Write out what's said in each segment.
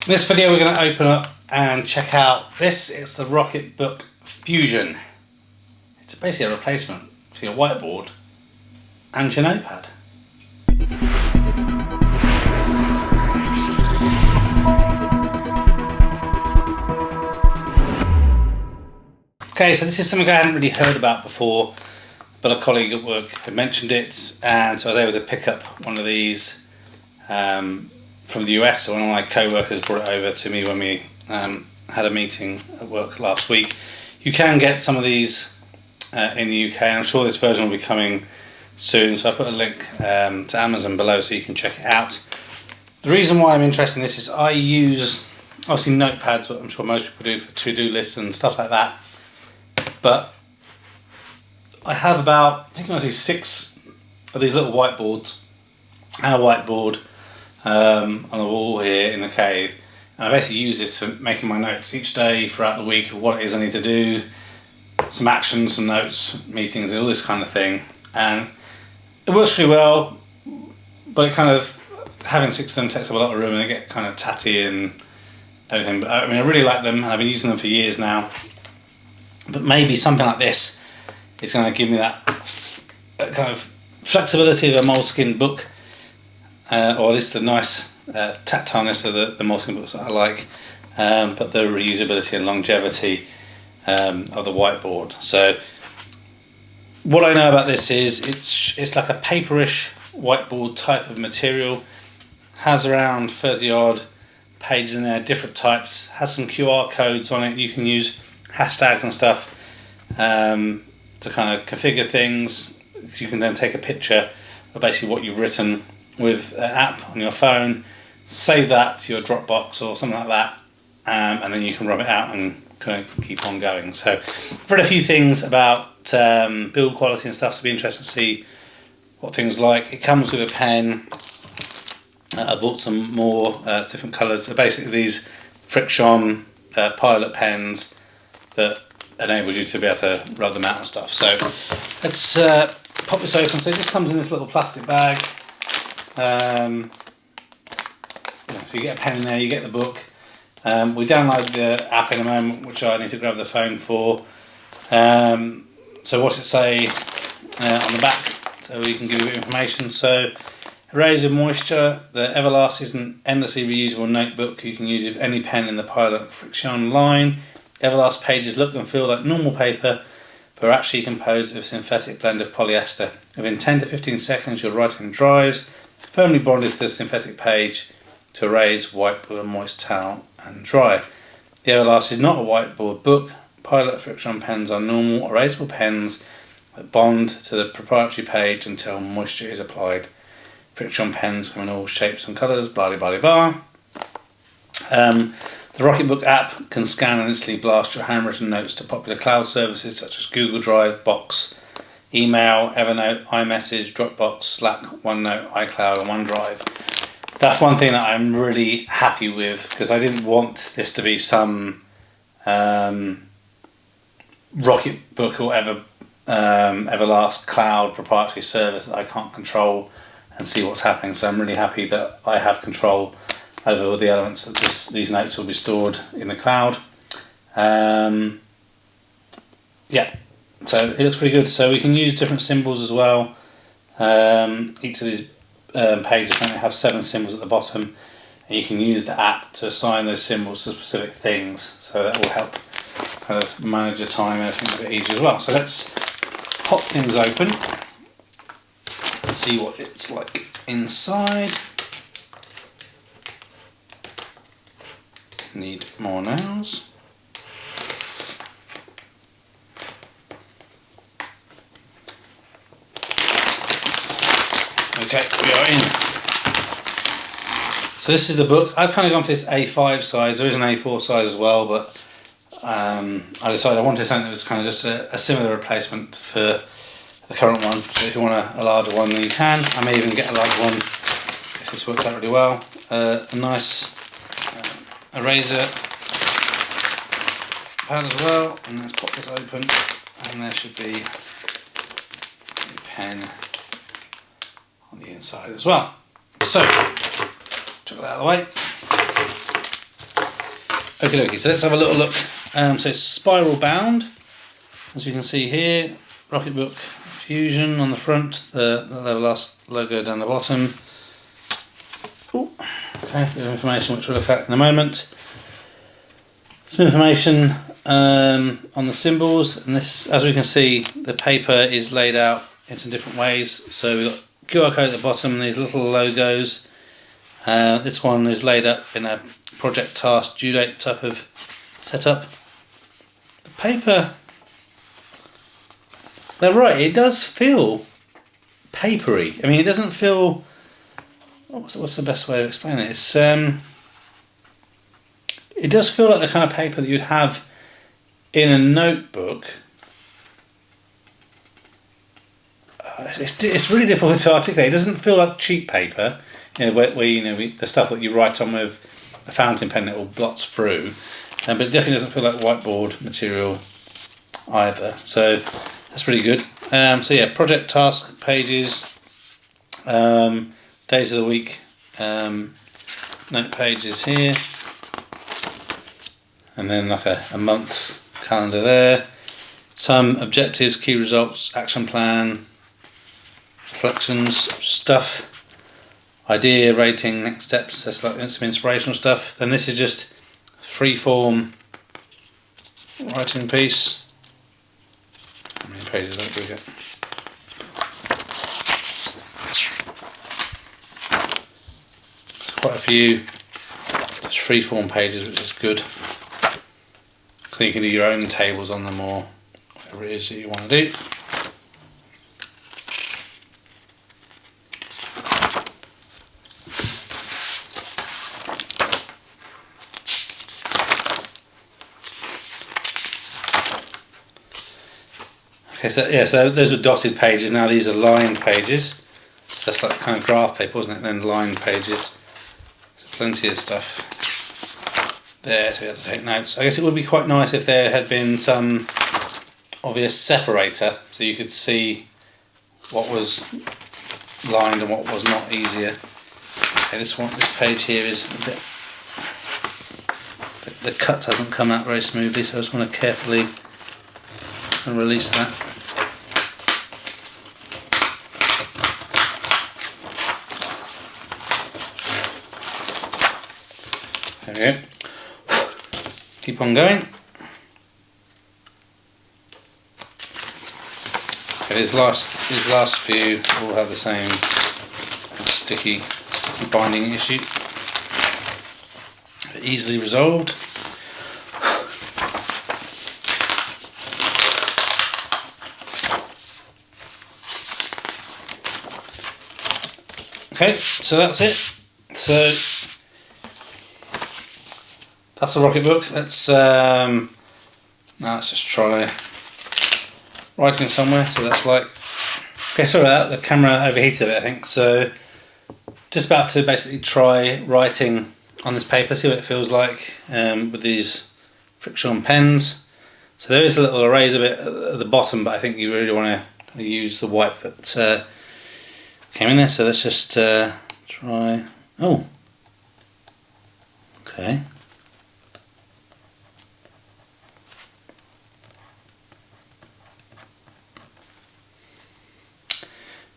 In this video we're going to open up and check out this. It's the Rocketbook Fusion. It's basically a replacement for your whiteboard and your notepad. Okay, so this is something I hadn't really heard about before, but a colleague at work had mentioned it, and so I was able to pick up one of these from the US. So one of my co-workers brought it over to me when we had a meeting at work last week. You can get some of these in the UK, and I'm sure this version will be coming soon, so I'll put a link to Amazon below so you can check it out. The reason why I'm interested in this is I use obviously notepads, what I'm sure most people do for to-do lists and stuff like that, but I have about, I think I must be 6 of these little whiteboards and a whiteboard on the wall here in the cave, and I basically use this for making my notes each day throughout the week of what it is I need to do, some actions, some notes, meetings, all this kind of thing, and it works really well, but it kind of, having 6 of them takes up a lot of room and they get kind of tatty and everything, but I mean I really like them and I've been using them for years now, but maybe something like this is going to give me that kind of flexibility of a moleskin book, or at least the nice tactileness of the moleskin books that I like, but the reusability and longevity of the whiteboard. So what I know about this is it's like a paperish whiteboard type of material, has around 30 odd pages in there, different types, has some QR codes on it. You can use hashtags and stuff to kind of configure things. You can then take a picture of basically what you've written with an app on your phone, save that to your Dropbox or something like that, and then you can rub it out and kind of keep on going. So I've read a few things about build quality and stuff, so it'll be interesting to see what things like. It comes with a pen. I bought some more different colours. So basically these friction pilot pens that enables you to be able to rub them out and stuff. So let's pop this open. So it just comes in this little plastic bag. So you get a pen in there, you get the book. We download the app in a moment, which I need to grab the phone for. So what's it say on the back, so we can give you information. So eraser moisture, the Everlast is an endlessly reusable notebook you can use with any pen in the pilot friction line. Everlast pages look and feel like normal paper, but are actually composed of a synthetic blend of polyester. Within 10 to 15 seconds your writing dries, firmly bonded to the synthetic page to erase, wipe with a moist towel and dry. The Everlast is not a whiteboard book. Pilot friction pens are normal erasable pens that bond to the proprietary page until moisture is applied. Friction pens come in all shapes and colours, blah blah blah blah. The Rocketbook app can scan and instantly blast your handwritten notes to popular cloud services such as Google Drive, Box, Email, Evernote, iMessage, Dropbox, Slack, OneNote, iCloud and OneDrive. That's one thing that I'm really happy with, because I didn't want this to be some Rocketbook or Everlast cloud proprietary service that I can't control and see what's happening. So I'm really happy that I have control over all the elements that these notes will be stored in the cloud. Yeah, so it looks pretty good. So we can use different symbols as well. Each of these pages currently have 7 symbols at the bottom, and you can use the app to assign those symbols to specific things, so that will help kind of manage your time and everything a bit easier as well. So let's pop things open and see what it's like inside. Need more nails. Okay, we are in. So this is the book. I've kind of gone for this A5 size. There is an A4 size as well, but I decided I wanted something that was kind of just a similar replacement for the current one. So if you want a larger one, then you can. I may even get a larger one if this works out really well. A nice eraser pad as well, and let's pop this open, and there should be a pen on the inside as well. So chuck that out of the way. Okay, so let's have a little look. So it's spiral bound, as you can see here. Rocketbook Fusion on the front, the last logo down the bottom. Ooh, okay, a bit of information which we'll look at in a moment. Some information on the symbols, and this, as we can see, the paper is laid out in some different ways. So we've got QR code at the bottom and these little logos. This one is laid up in a project task due date type of setup. The paper, they're right, it does feel papery. I mean, it doesn't feel, what's the best way to explain it? It's it does feel like the kind of paper that you'd have in a notebook. It's really difficult to articulate. It doesn't feel like cheap paper, where the stuff that you write on with a fountain pen that all blots through, but it definitely doesn't feel like whiteboard material either. So that's really good. So yeah, project task pages, days of the week, note pages here, and then like a month calendar there. Some objectives, key results, action plan, reflections, stuff, idea, rating, next steps. That's like some inspirational stuff. Then this is just free-form writing piece. How many pages do we get? It's quite a few just free-form pages, which is good. So you can do your own tables on them or whatever it is that you want to do. Okay, so yeah, so those were dotted pages. Now these are lined pages. So that's like kind of graph paper, wasn't it? Then lined pages. So plenty of stuff there to be able to take notes. I guess it would be quite nice if there had been some obvious separator, so you could see what was lined and what was not easier. Okay, this page here is a bit. The cut hasn't come out very smoothly, so I just want to carefully release that. There we go. Keep on going. Okay, these last few all have the same sticky binding issue. Easily resolved. Okay, so that's it. So that's the Rocketbook. Now let's just try writing somewhere. So that's like, okay, sorry about that, the camera overheated a bit, I think. So just about to basically try writing on this paper, see what it feels like with these friction pens. So there is a little eraser bit at the bottom, but I think you really want to use the wipe that came in there. So let's just try. Oh, okay.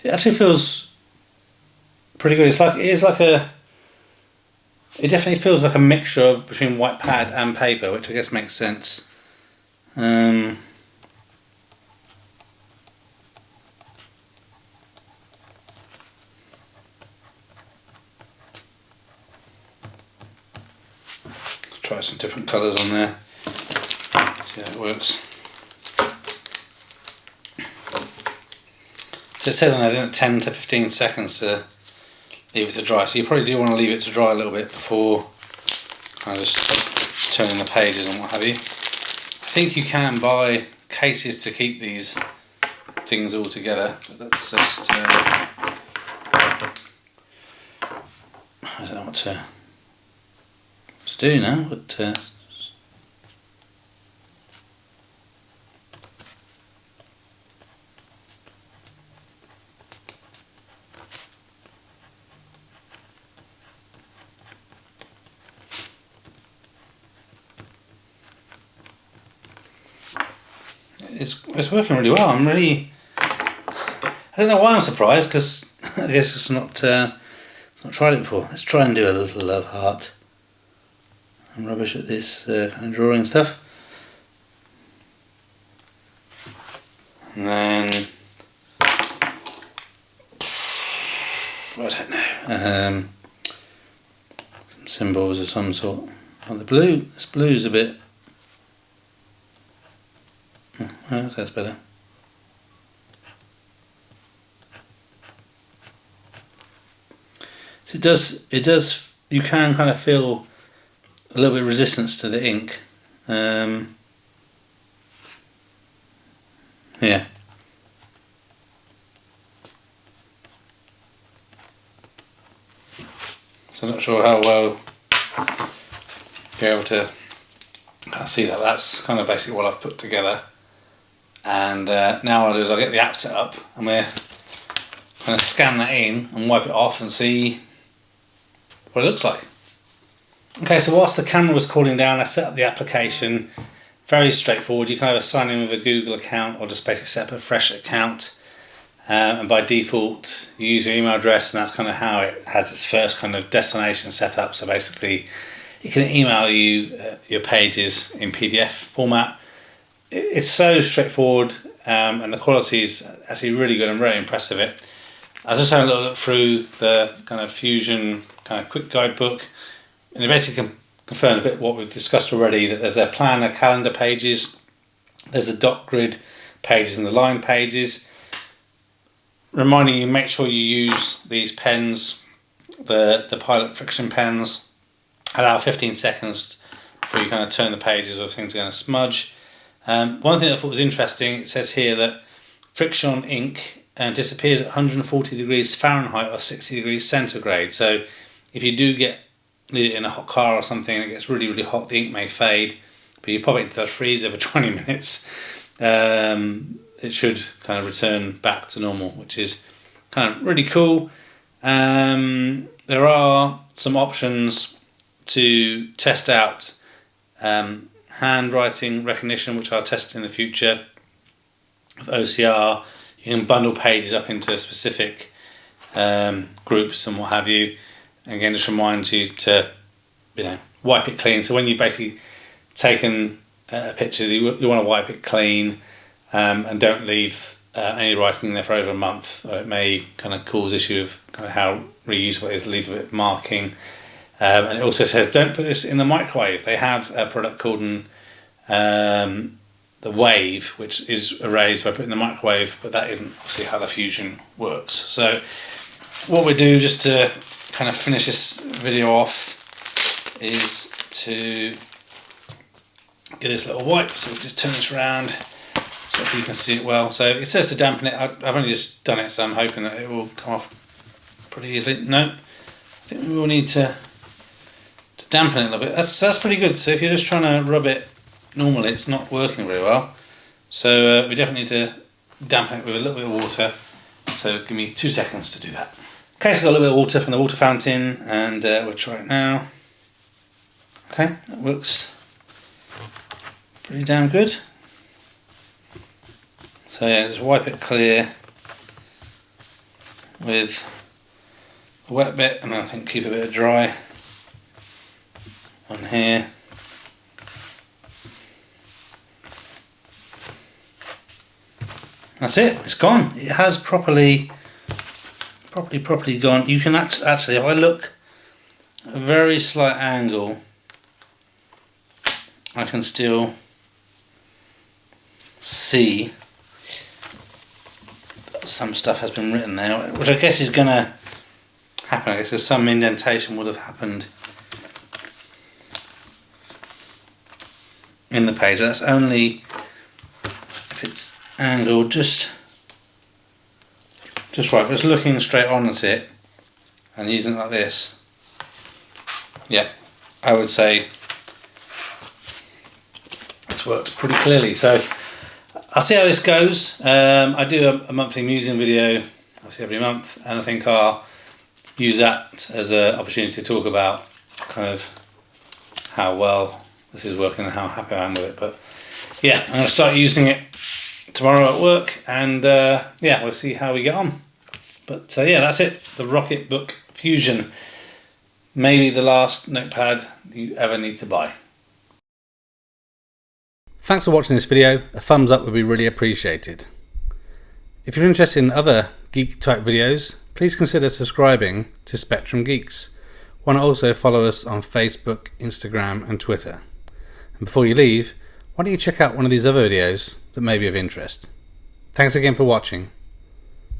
It actually feels pretty good. It definitely feels like a mixture between white pad and paper, which I guess makes sense. Try some different colours on there. See how it works. So it said on there 10 to 15 seconds to leave it to dry. So you probably do want to leave it to dry a little bit before kind of just turning the pages and what have you. I think you can buy cases to keep these things all together, but that's just I don't know what to do now, but it's working really well. I don't know why I'm surprised, because I guess it's not tried it before. Let's try and do a little love heart. I'm rubbish at this kind of drawing stuff. And then I don't know. Some symbols of some sort. Oh, this blue's a bit. Oh, that's better. So it does. You can kind of feel a little bit of resistance to the ink. Yeah. So I'm not sure how well you're able to kind of see that. That's kind of basically what I've put together. And now I'll do is I'll get the app set up and we're going to scan that in and wipe it off and see what it looks like. Okay, so whilst the camera was cooling down, I set up the application. Very straightforward. You can either sign in with a Google account or just basically set up a fresh account. And by default, you use your email address, and that's kind of how it has its first kind of destination set up. So basically, it can email you your pages in PDF format. It's so straightforward, and the quality is actually really good. I'm very impressed with it. I was just having a little look through the kind of Fusion kind of quick guidebook, and it basically confirmed a bit what we've discussed already, that there's a planner calendar pages, there's the dot grid pages and the line pages. Reminding you, make sure you use these pens, the Pilot friction pens. Allow 15 seconds before you kind of turn the pages or things are going to smudge. One thing I thought was interesting, it says here that friction on ink disappears at 140 degrees Fahrenheit or 60 degrees centigrade. So if you do leave it in a hot car or something and it gets really, really hot, the ink may fade, but you pop it into the freezer for 20 minutes. It should kind of return back to normal, which is kind of really cool. There are some options to test out handwriting recognition, which I'll test in the future. With OCR, you can bundle pages up into specific groups and what have you. Again, just remind you to wipe it clean. So when you've basically taken a picture, you want to wipe it clean. And don't leave any writing in there for over a month. It may kind of cause issue of kind of how reusable it is. Leave a bit of marking, and it also says don't put this in the microwave. They have a product called the Wave, which is erased by putting in the microwave, but that isn't obviously how the Fusion works. So what we do, just to kind of finish this video off, is to get this little wipe. So we just turn this around. So you can see it well. So it says to dampen it. I've only just done it, so I'm hoping that it will come off pretty easily. No, I think we will need to dampen it a little bit. That's pretty good. So if you're just trying to rub it normally, it's not working very well. So we definitely need to dampen it with a little bit of water. So give me 2 seconds to do that. Okay, so I've got a little bit of water from the water fountain, and we'll try it now. Okay, that works pretty damn good. So yeah, just wipe it clear with a wet bit, and I think keep a bit of dry on here. That's it, it's gone. It has properly gone. You can actually, if I look at a very slight angle, I can still see some stuff has been written there, which I guess is going to happen. I guess some indentation would have happened in the page. That's only if it's angled just right. But it's looking straight on at it and using it like this. Yeah, I would say it's worked pretty clearly. So I'll see how this goes. I do a monthly museum video, obviously every month, and I think I'll use that as an opportunity to talk about kind of how well this is working and how happy I am with it. But yeah, I'm going to start using it tomorrow at work, and yeah, we'll see how we get on. But yeah, that's it. The Rocketbook Fusion. Maybe the last notepad you ever need to buy. Thanks for watching this video. A thumbs up would be really appreciated. If you're interested in other geek type videos, please consider subscribing to Spectrum Geeks. Why not also follow us on Facebook, Instagram and Twitter. And before you leave, why don't you check out one of these other videos that may be of interest. Thanks again for watching.